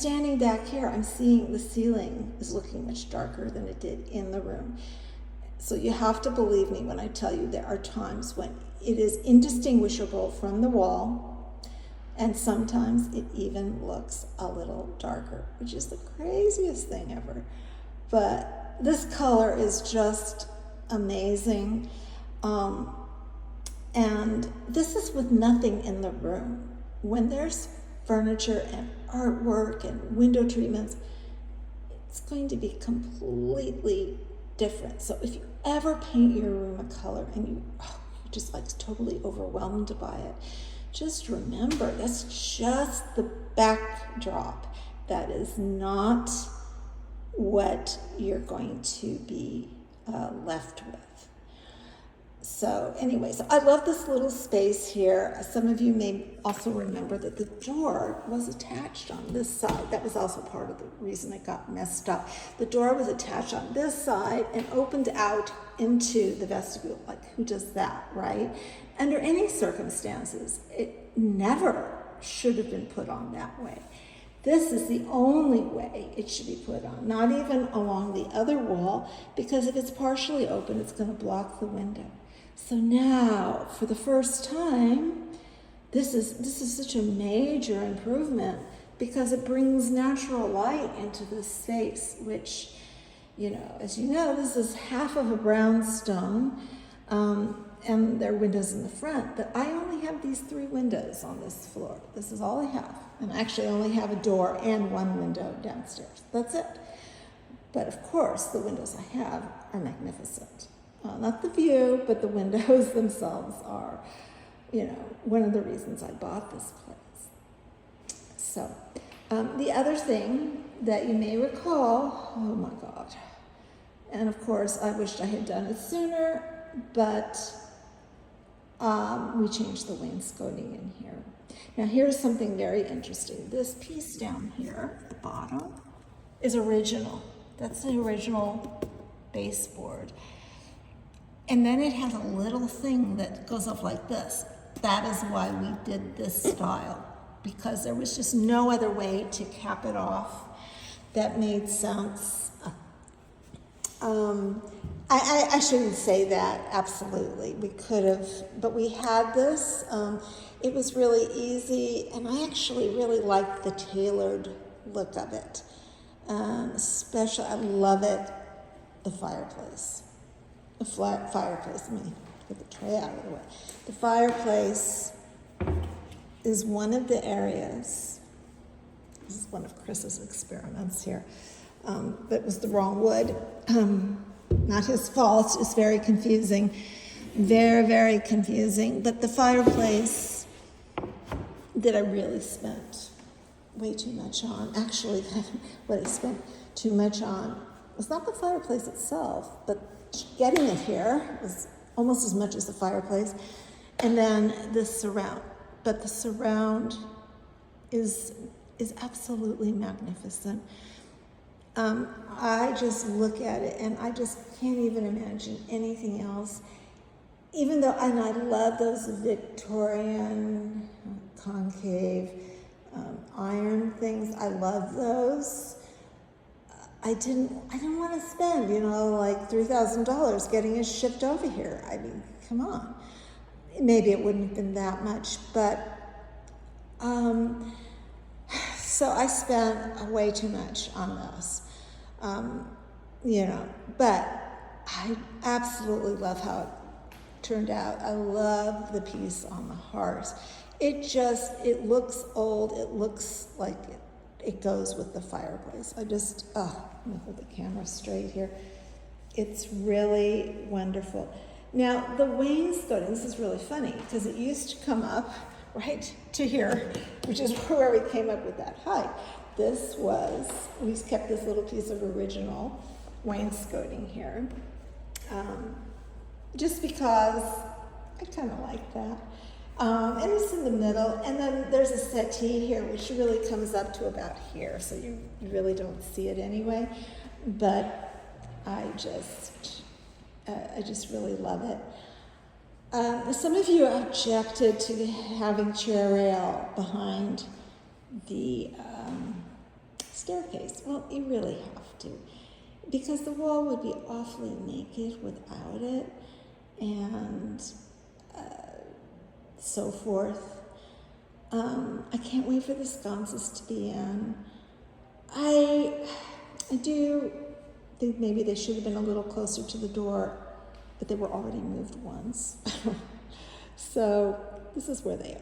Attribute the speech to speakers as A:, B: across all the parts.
A: Standing back here, I'm seeing the ceiling is looking much darker than it did in the room. So you have to believe me when I tell you there are times when it is indistinguishable from the wall, and sometimes it even looks a little darker, which is the craziest thing ever. But this color is just amazing. And this is with nothing in the room. When there's furniture and artwork and window treatments, it's going to be completely different. So if you ever paint your room a color and you're just like totally overwhelmed by it, just remember that's just the backdrop. That is not what you're going to be left with. So anyway, so I love this little space here. Some of you may also remember that the door was attached on this side. That was also part of the reason it got messed up. The door was attached on this side and opened out into the vestibule. Like, who does that, right? Under any circumstances, it never should have been put on that way. This is the only way it should be put on, not even along the other wall, because if it's partially open, it's going to block the window. So now, for the first time, this is such a major improvement because it brings natural light into this space, which, as you know, this is half of a brownstone, and there are windows in the front, but I only have these 3 windows on this floor. This is all I have. And actually I only have a door and 1 window downstairs. That's it. But of course, the windows I have are magnificent. Not the view, but the windows themselves are, one of the reasons I bought this place. So, the other thing that you may recall, oh my God, and of course I wished I had done it sooner, but we changed the wainscoting in here. Now here's something very interesting. This piece down here at the bottom is original. That's the original baseboard. And then it has a little thing that goes up like this. That is why we did this style, because there was just no other way to cap it off that made sense. I shouldn't say that, absolutely. We could have, but we had this. It was really easy, and I actually really liked the tailored look of it. Especially, I love it, the fireplace. The fireplace, let me get the tray out of the way. The fireplace is one of the areas, this is one of Chris's experiments here, that was the wrong wood. Not his fault, it's very confusing. Very, very confusing. But the fireplace that I really spent way too much on, actually what I spent too much on was not the fireplace itself, but getting it here was almost as much as the fireplace. And then the surround. But the surround is absolutely magnificent. I just look at it and I just can't even imagine anything else. Even though, and I love those Victorian concave iron things. I love those. I didn't want to spend, like $3,000 getting it shipped over here. I mean, come on. Maybe it wouldn't have been that much, but so I spent way too much on this, but I absolutely love how it turned out. I love the piece on the hearth. It looks old. It looks like it goes with the fireplace. Let me hold the camera straight here. It's really wonderful. Now, the wainscoting, this is really funny, because it used to come up right to here, which is where we came up with that height. We kept this little piece of original wainscoting here, just because I kind of like that. And it's in the middle, and then there's a settee here, which really comes up to about here, so you really don't see it anyway. But I just really love it. Some of you objected to having chair rail behind the staircase. Well, you really have to, because the wall would be awfully naked without it, and so forth. I can't wait for the sconces to be in. I do think maybe they should have been a little closer to the door, but they were already moved once. So this is where they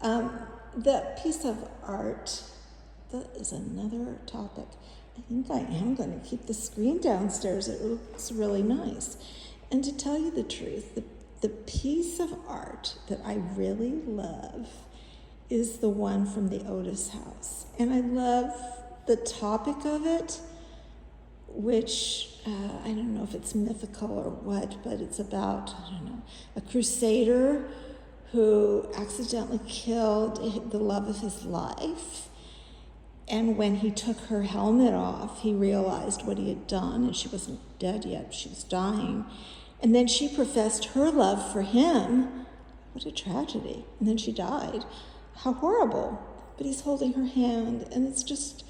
A: are. The piece of art, that is another topic. I think I am going to keep the screen downstairs. It looks really nice. And to tell you the truth, the piece of art that I really love is the one from the Otis house. And I love the topic of it, which I don't know if it's mythical or what, but it's about, I don't know, a crusader who accidentally killed the love of his life. And when he took her helmet off, he realized what he had done, and she wasn't dead yet, she was dying. And then she professed her love for him. What a tragedy. And then she died. How horrible. But he's holding her hand, and it's just,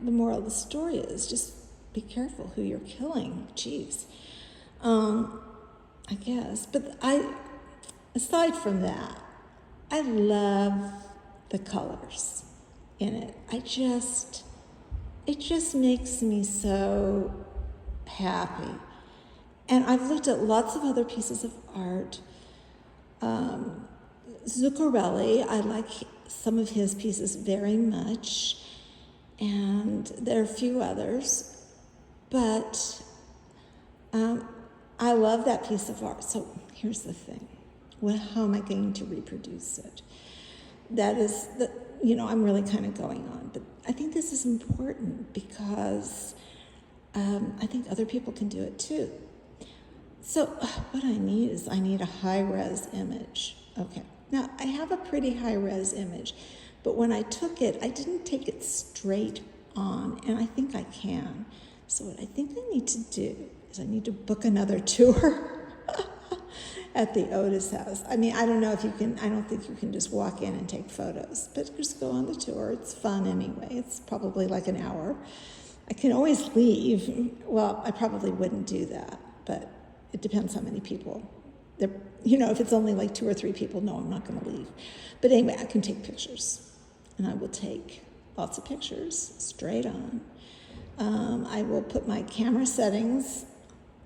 A: the moral of the story is just be careful who you're killing. Jeez. I guess. But aside from that, I love the colors in it. It just makes me so happy. And I've looked at lots of other pieces of art. Zuccarelli, I like some of his pieces very much, and there are a few others, but I love that piece of art. So here's the thing. How am I going to reproduce it? That is, I'm really kind of going on, but I think this is important because I think other people can do it too. So what I need is I need a high-res image. Okay, now I have a pretty high-res image, but when I took it, I didn't take it straight on, and I think I can. So what I think I need to do is I need to book another tour at the Otis house. I mean, I don't know if you can, I don't think you can just walk in and take photos, but just go on the tour. It's fun anyway. It's probably like an hour. I can always leave. Well, I probably wouldn't do that, but it depends how many people. If it's only like 2 or 3 people, no, I'm not going to leave. But anyway, I can take pictures, and I will take lots of pictures straight on. I will put my camera settings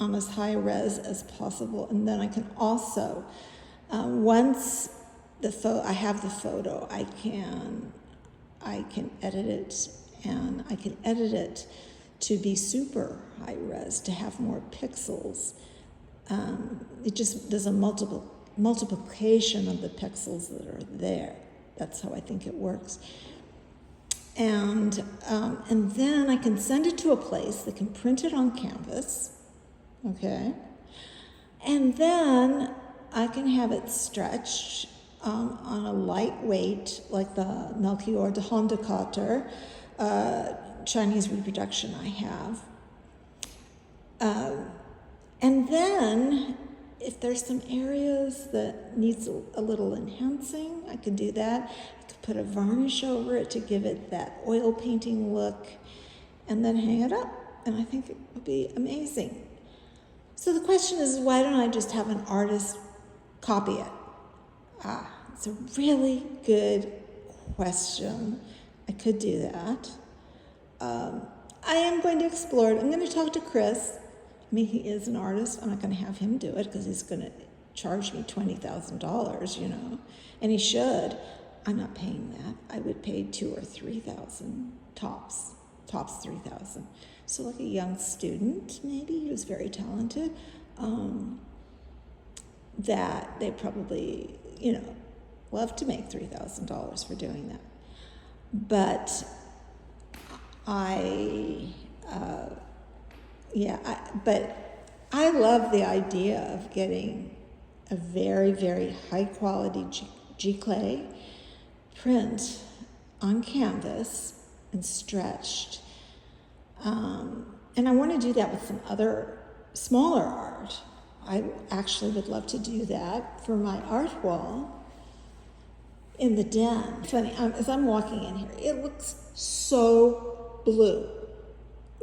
A: on as high res as possible, and then I can also, once I have the photo, I can edit it, and I can edit it to be super high res, to have more pixels. It just does a multiplication of the pixels that are there. That's how I think it works. And then I can send it to a place that can print it on canvas, okay? And then I can have it stretched on a lightweight, like the Melchior de Hondecotter Chinese reproduction I have. And then, if there's some areas that needs a little enhancing, I could do that. I could put a varnish over it to give it that oil painting look, and then hang it up, and I think it would be amazing. So the question is, why don't I just have an artist copy it? It's a really good question. I could do that. I am going to explore it. I'm going to talk to Chris. I mean, he is an artist. I'm not going to have him do it because he's going to charge me $20,000, and he should. I'm not paying that. I would pay $2,000 or $3,000 tops $3,000. So like a young student, maybe, he was very talented, that they probably, love to make $3,000 for doing that. But I love the idea of getting a very, very high quality G-clay print on canvas and stretched. And I want to do that with some other smaller art. I actually would love to do that for my art wall. in the den. Funny, as I'm walking in here, it looks so blue.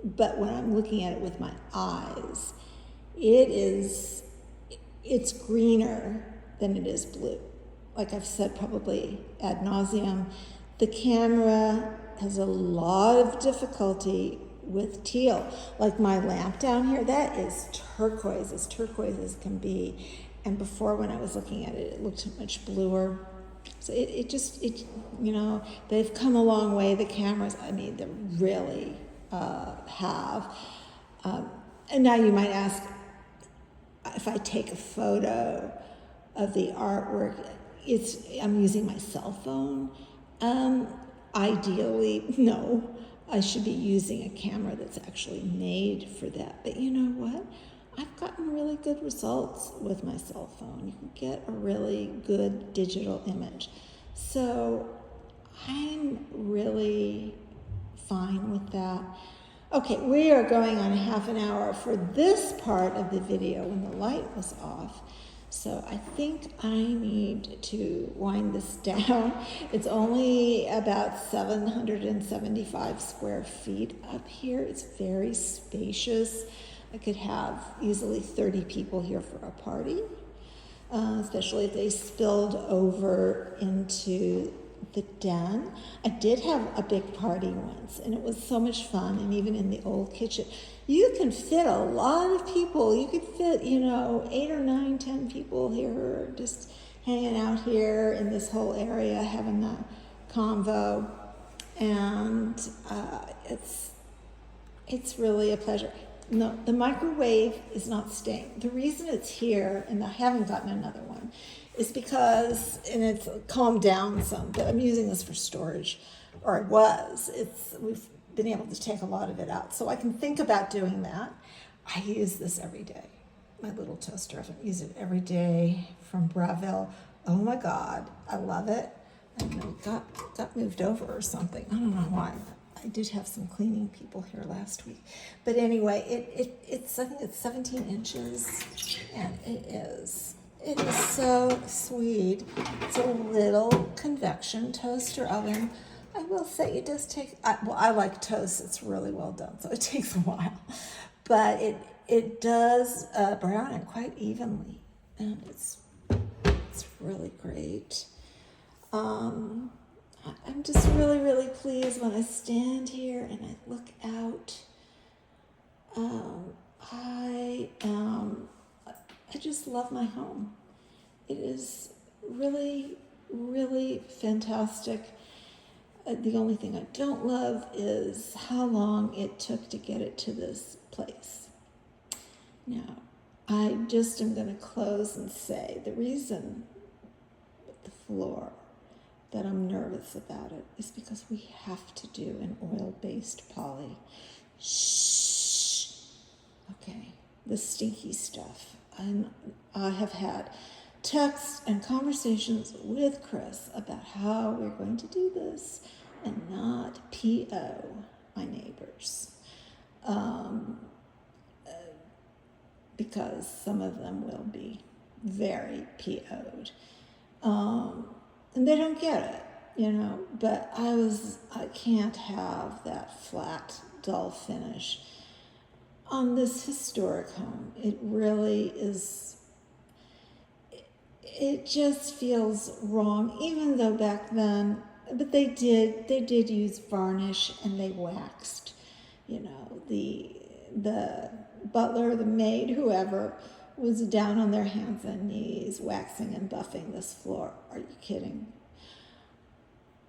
A: But when I'm looking at it with my eyes, it's greener than it is blue. Like I've said probably ad nauseum, the camera has a lot of difficulty with teal. Like my lamp down here, that is turquoise, as turquoise as can be. And before, when I was looking at it, it looked much bluer. So they've come a long way, the cameras. I mean, they really have. And now you might ask, if I take a photo of the artwork, I'm using my cell phone. Ideally, no, I should be using a camera that's actually made for that. But you know what? I've gotten really good results with my cell phone. You can get a really good digital image. So I'm really fine with that. Okay, we are going on a half an hour for this part of the video when the light was off. So I think I need to wind this down. It's only about 775 square feet up here. It's very spacious. I could have easily 30 people here for a party, especially if they spilled over into the den. I did have a big party once, and it was so much fun. And even in the old kitchen, you can fit a lot of people. You could fit, 8 or 9, 10 people here, just hanging out here in this whole area, having a convo. And it's really a pleasure. No, the microwave is not staying. The reason it's here, and I haven't gotten another one, is because, and it's calmed down some, but I'm using this for storage, or I was. We've been able to take a lot of it out, so I can think about doing that. I use this every day. My little toaster oven, I use it every day from Breville. Oh my God, I love it. I don't know, it got moved over or something. I don't know why. I did have some cleaning people here last week. But anyway, I think it's 17 inches, and it is so sweet. It's a little convection toaster oven. I will say it does take, I like toast. It's really well done, so it takes a while. But it does brown it quite evenly, and it's really great. I'm just really, really pleased when I stand here and I look out. I just love my home. It is really, really fantastic. The only thing I don't love is how long it took to get it to this place. Now, I just am going to close and say the reason with the floor that I'm nervous about it is because we have to do an oil-based poly. Shh. Okay, the stinky stuff. I have had texts and conversations with Chris about how we're going to do this and not PO my neighbors. Because some of them will be very PO'd. And they don't get it, but I can't have that flat, dull finish on this historic home. It really is, it just feels wrong, even though back then, but they did use varnish and they waxed, the butler, the maid, whoever, was down on their hands and knees waxing and buffing this floor. Are you kidding?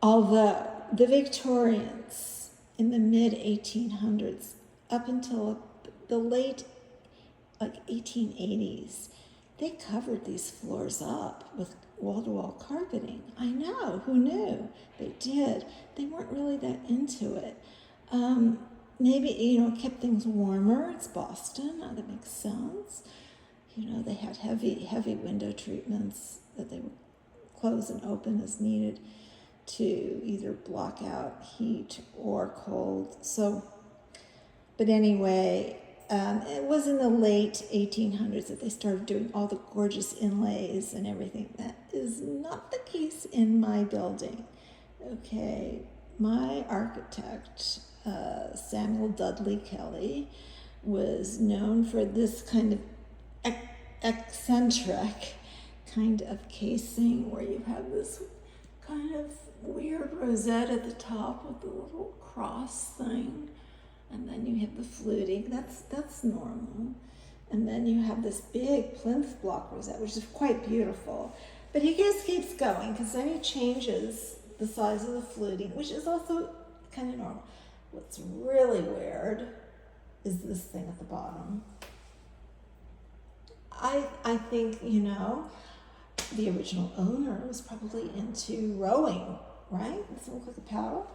A: Although the Victorians in the mid-1800s up until the late 1880s, they covered these floors up with wall-to-wall carpeting. I know, who knew? They did. They weren't really that into it. Maybe, kept things warmer. It's Boston. That makes sense. They had heavy window treatments that they would close and open as needed to either block out heat or cold. So, but anyway, It was in the late 1800s that they started doing all the gorgeous inlays and everything. That is not the case in my building. Okay, my architect, Samuel Dudley Kelly, was known for this kind of eccentric kind of casing where you have this kind of weird rosette at the top with the little cross thing, and then you have the fluting. That's normal. And then you have this big plinth block rosette, which is quite beautiful. But he just keeps going, because then he changes the size of the fluting, which is also kind of normal. What's really weird is this thing at the bottom. I think, the original owner was probably into rowing, right? Doesn't look like a paddle.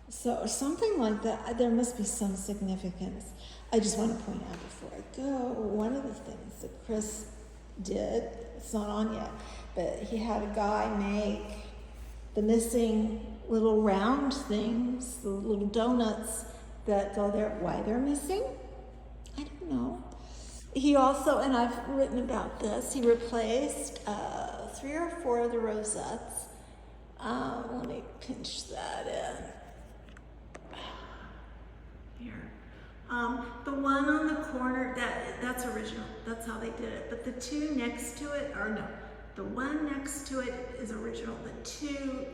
A: So, or something like that. There must be some significance. I just want to point out before I go, one of the things that Chris did, it's not on yet, but he had a guy make the missing little round things, the little donuts that go there. Why they're missing? I don't know. He also, and I've written about this, he replaced 3 or 4 of the rosettes. Let me pinch that in. Here. The one on the corner, that's original. That's how they did it. But the 2 next to it are no. The one next to it is original. The 2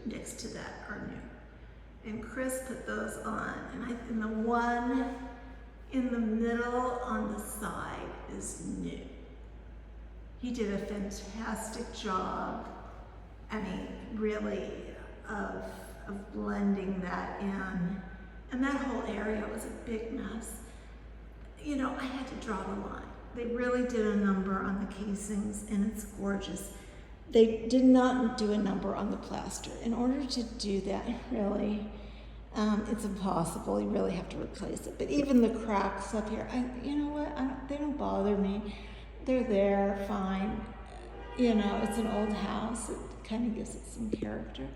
A: next to that are new. And Chris put those on. And the one in the middle on the side is new. He did a fantastic job, really, of blending that in. And that whole area was a big mess. I had to draw the line. They really did a number on the casings, and it's gorgeous. They did not do a number on the plaster. In order to do that, really, it's impossible. You really have to replace it. But even the cracks up here, they don't bother me. They're there, fine. It's an old house. It kind of gives it some character.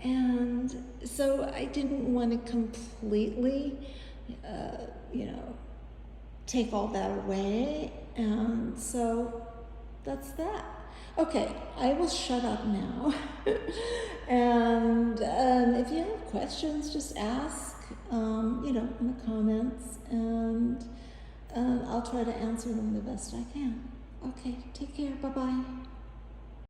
A: And so I didn't want to completely, take all that away. And so that's that. Okay, I will shut up now. And if you have questions, just ask, in the comments, and I'll try to answer them the best I can. Okay, take care. Bye-bye.